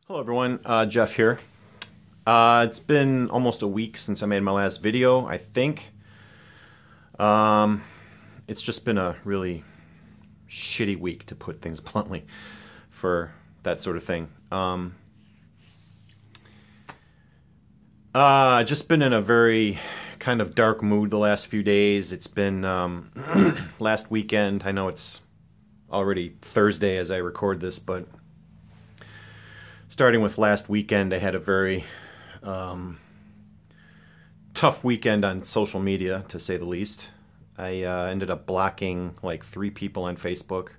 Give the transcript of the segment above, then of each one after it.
Hello everyone, Jeff here. It's been almost a week since I made my last video, I think. It's just been a really shitty week, to put things bluntly, for that sort of thing. Just been in a very kind of dark mood the last few days. It's been last weekend. I know it's already Thursday as I record this, but starting with last weekend, I had a very tough weekend on social media, to say the least. I ended up blocking like 3 people on Facebook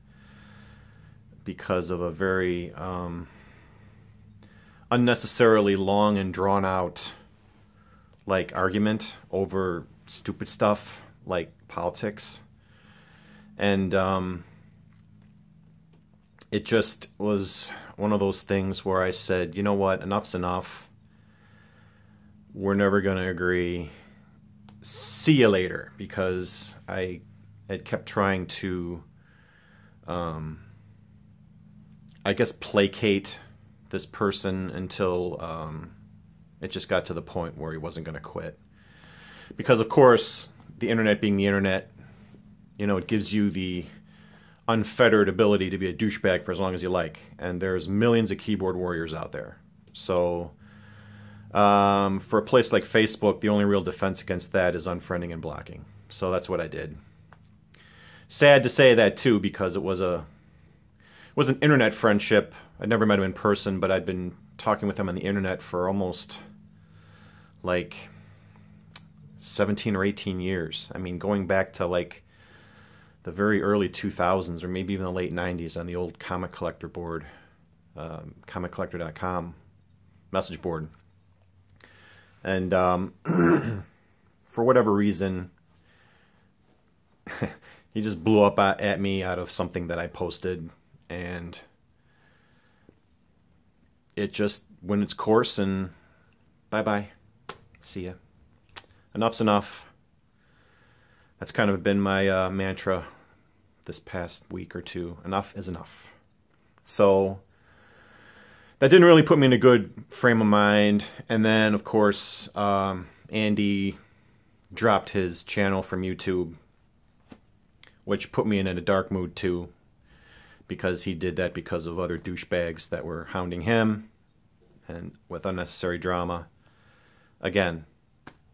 because of a very unnecessarily long and drawn out like argument over stupid stuff like politics. And it just was one of those things where I said, you know what, enough's enough. We're never going to agree. See you later. Because I had kept trying to, I guess, placate this person until it just got to the point where he wasn't going to quit. Because, of course, the internet being the internet, you know, it gives you the unfettered ability to be a douchebag for as long as you like, and there's millions of keyboard warriors out there. So for a place like Facebook, the only real defense against that is unfriending and blocking. So that's what I did. Sad to say that too, because it was an internet friendship. I'd never met him in person, but I'd been talking with him on the internet for almost like 17 or 18 years. I mean, going back to like the very early 2000s, or maybe even the late 90s, on the old comic collector board, comiccollector.com message board. And for whatever reason, he just blew up at me out of something that I posted, and it just went its course, and bye-bye. See ya. Enough's enough. That's kind of been my mantra this past week or two. Enough is enough. So that didn't really put me in a good frame of mind. And then, of course, Andy dropped his channel from YouTube, which put me in a dark mood too, because he did that because of other douchebags that were hounding him and with unnecessary drama. Again,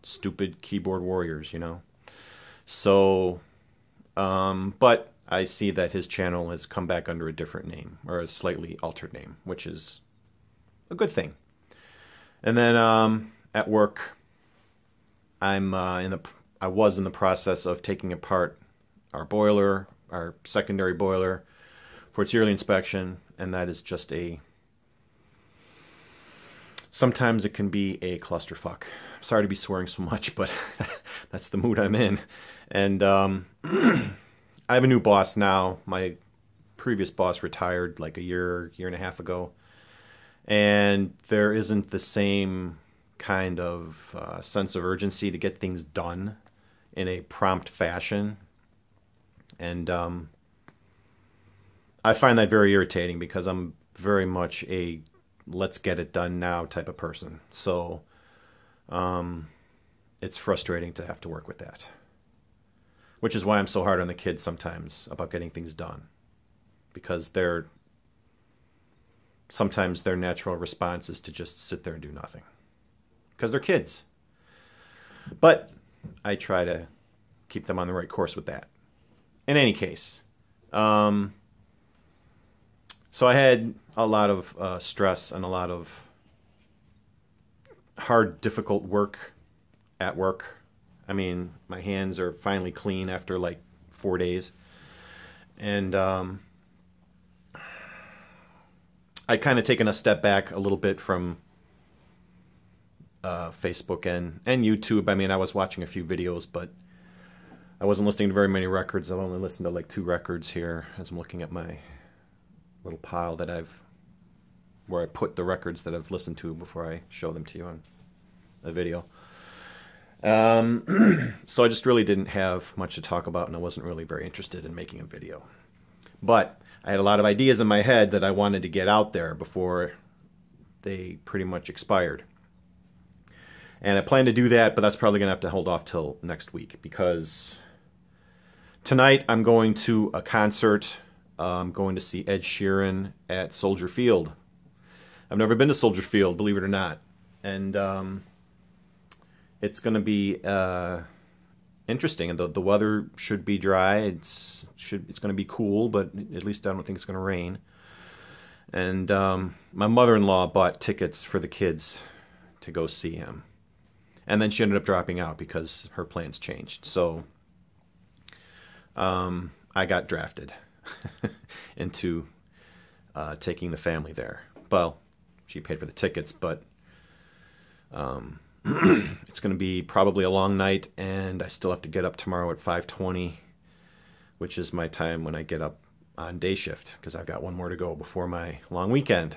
stupid keyboard warriors, you know. So, but I see that his channel has come back under a different name, or a slightly altered name, which is a good thing. And then at work, I was in the process of taking apart our boiler, our secondary boiler, for its yearly inspection, and that is just sometimes it can be a clusterfuck. Sorry to be swearing so much, but that's the mood I'm in. And I have a new boss now. My previous boss retired like a year and a half ago. And there isn't the same kind of sense of urgency to get things done in a prompt fashion. And I find that very irritating, because I'm very much a let's get it done now type of person. So it's frustrating to have to work with that. Which is why I'm so hard on the kids sometimes about getting things done. Because sometimes their natural response is to just sit there and do nothing. Because they're kids. But I try to keep them on the right course with that. In any case, so I had a lot of stress and a lot of hard, difficult work at work. I mean, my hands are finally clean after like 4 days. And I kind of taken a step back a little bit from Facebook and YouTube. I mean, I was watching a few videos, but I wasn't listening to very many records. I've only listened to like 2 records here as I'm looking at my little pile that where I put the records that I've listened to before I show them to you on a video. So I just really didn't have much to talk about, and I wasn't really very interested in making a video. But I had a lot of ideas in my head that I wanted to get out there before they pretty much expired. And I plan to do that, but that's probably going to have to hold off till next week, because tonight I'm going to a concert. I'm going to see Ed Sheeran at Soldier Field. I've never been to Soldier Field, believe it or not. And it's going to be interesting. And the weather should be dry. It's going to be cool, but at least I don't think it's going to rain. And my mother-in-law bought tickets for the kids to go see him. And then she ended up dropping out because her plans changed. So I got drafted into taking the family there. Well, she paid for the tickets, but it's going to be probably a long night, and I still have to get up tomorrow at 5:20, which is my time when I get up on day shift, because I've got one more to go before my long weekend.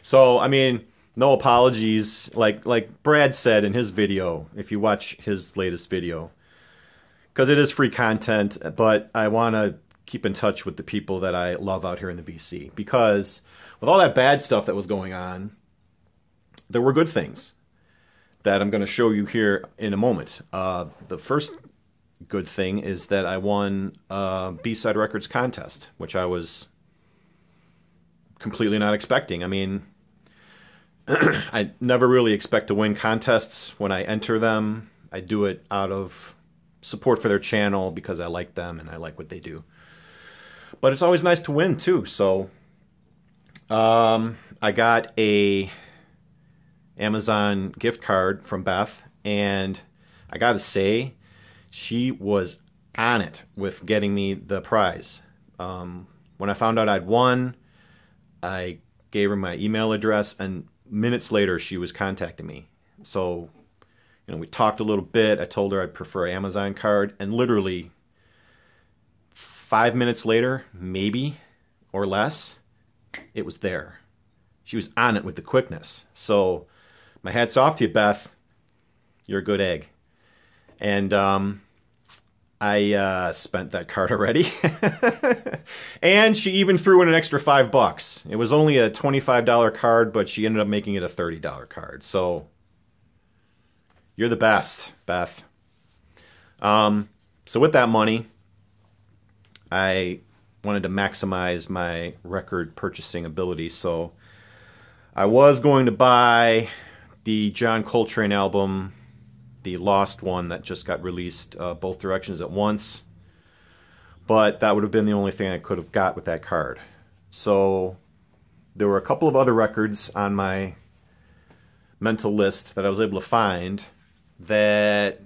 So, I mean, no apologies. Like Brad said in his video, if you watch his latest video, because it is free content, but I want to keep in touch with the people that I love out here in the BC, because with all that bad stuff that was going on, there were good things that I'm going to show you here in a moment. The first good thing is that I won a B-Side Records contest, which I was completely not expecting. I mean, I never really expect to win contests when I enter them. I do it out of support for their channel because I like them and I like what they do. But it's always nice to win too. So I got a Amazon gift card from Beth, and I gotta say, she was on it with getting me the prize. When I found out I'd won, I gave her my email address, and minutes later she was contacting me. So, you know, we talked a little bit. I told her I'd prefer an Amazon card, and literally 5 minutes later, maybe, or less, it was there. She was on it with the quickness. So my hat's off to you, Beth. You're a good egg. And I spent that card already. And she even threw in an extra $5. It was only a $25 card, but she ended up making it a $30 card. So you're the best, Beth. So with that money, I wanted to maximize my record purchasing ability. So I was going to buy the John Coltrane album, the Lost one that just got released, Both Directions at Once. But that would have been the only thing I could have got with that card. So there were a couple of other records on my mental list that I was able to find that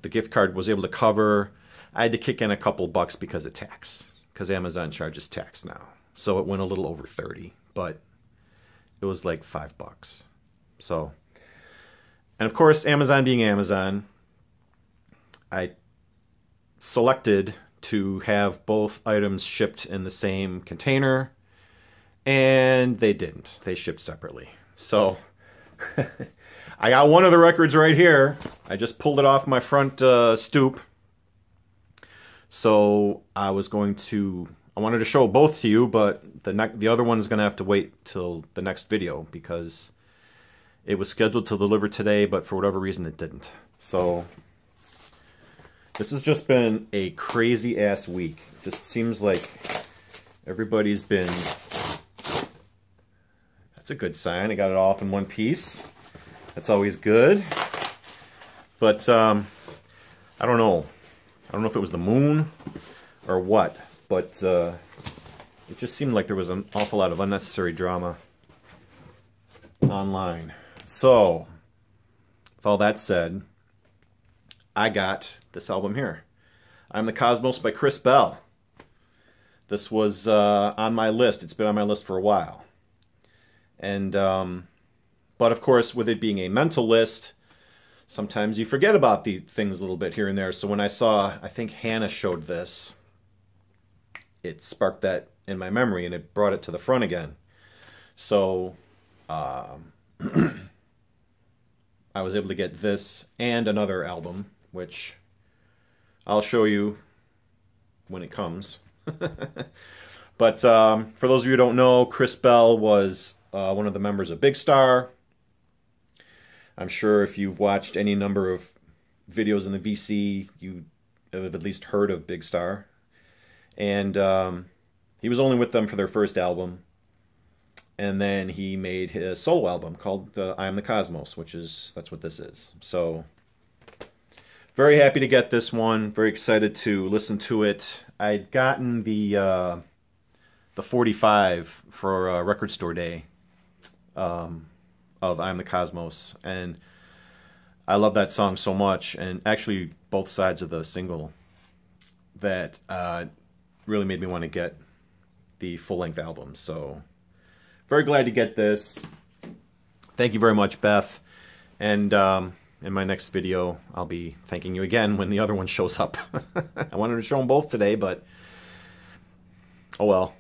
the gift card was able to cover. I had to kick in a couple bucks because of tax, because Amazon charges tax now. So it went a little over 30, but it was like $5. So, and of course, Amazon being Amazon, I selected to have both items shipped in the same container, and they didn't. They shipped separately. So I got one of the records right here. I just pulled it off my front stoop. So I wanted to show both to you, but the other one is going to have to wait till the next video, because it was scheduled to deliver today, but for whatever reason it didn't. So this has just been a crazy ass week. It just seems like everybody's been... That's a good sign. I got it all off in one piece. That's always good. But I don't know. I don't know if it was the moon or what, but it just seemed like there was an awful lot of unnecessary drama online. So, with all that said, I got this album here. I'm the Cosmos by Chris Bell. This was on my list. It's been on my list for a while. And, but of course, with it being a mental list, sometimes you forget about the things a little bit here and there. So when I saw, I think Hannah showed this, it sparked that in my memory and it brought it to the front again. So I was able to get this and another album, which I'll show you when it comes. But for those of you who don't know, Chris Bell was one of the members of Big Star. I'm sure if you've watched any number of videos in the VC, you have at least heard of Big Star. And he was only with them for their first album. And then he made his solo album called I Am the Cosmos, that's what this is. So very happy to get this one. Very excited to listen to it. I'd gotten the 45 for Record Store Day of I Am the Cosmos, and I love that song so much, and actually both sides of the single, that really made me want to get the full-length album. So very glad to get this. Thank you very much, Beth. And in my next video, I'll be thanking you again when the other one shows up. I wanted to show them both today, but oh well.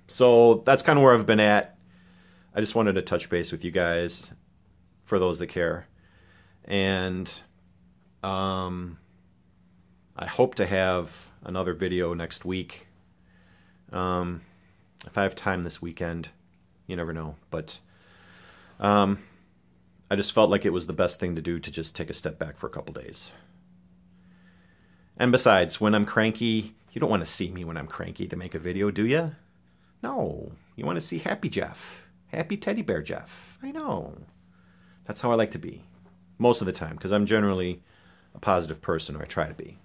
So that's kind of where I've been at. I just wanted to touch base with you guys, for those that care. And I hope to have another video next week. If I have time this weekend, you never know. But I just felt like it was the best thing to do, to just take a step back for a couple days. And besides, when I'm cranky, you don't want to see me when I'm cranky to make a video, do you? No. You want to see happy Jeff. Happy teddy bear Jeff. I know. That's how I like to be. Most of the time, because I'm generally a positive person, or I try to be.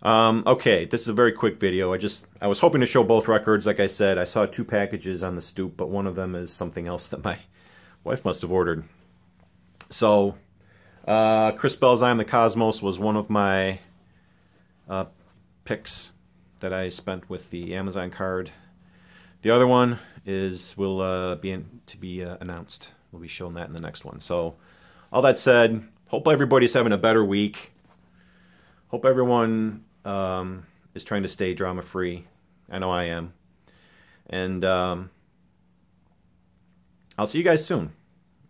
Okay, this is a very quick video. I was hoping to show both records. Like I said, I saw 2 packages on the stoop, but one of them is something else that my wife must have ordered. So, Chris Bell's I Am the Cosmos was one of my picks that I spent with the Amazon card. The other one will be announced. We'll be showing that in the next one. So, all that said, hope everybody's having a better week. Hope everyone is trying to stay drama-free. I know I am. And I'll see you guys soon.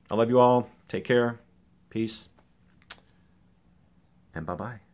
I love you all. Take care. Peace. And bye-bye.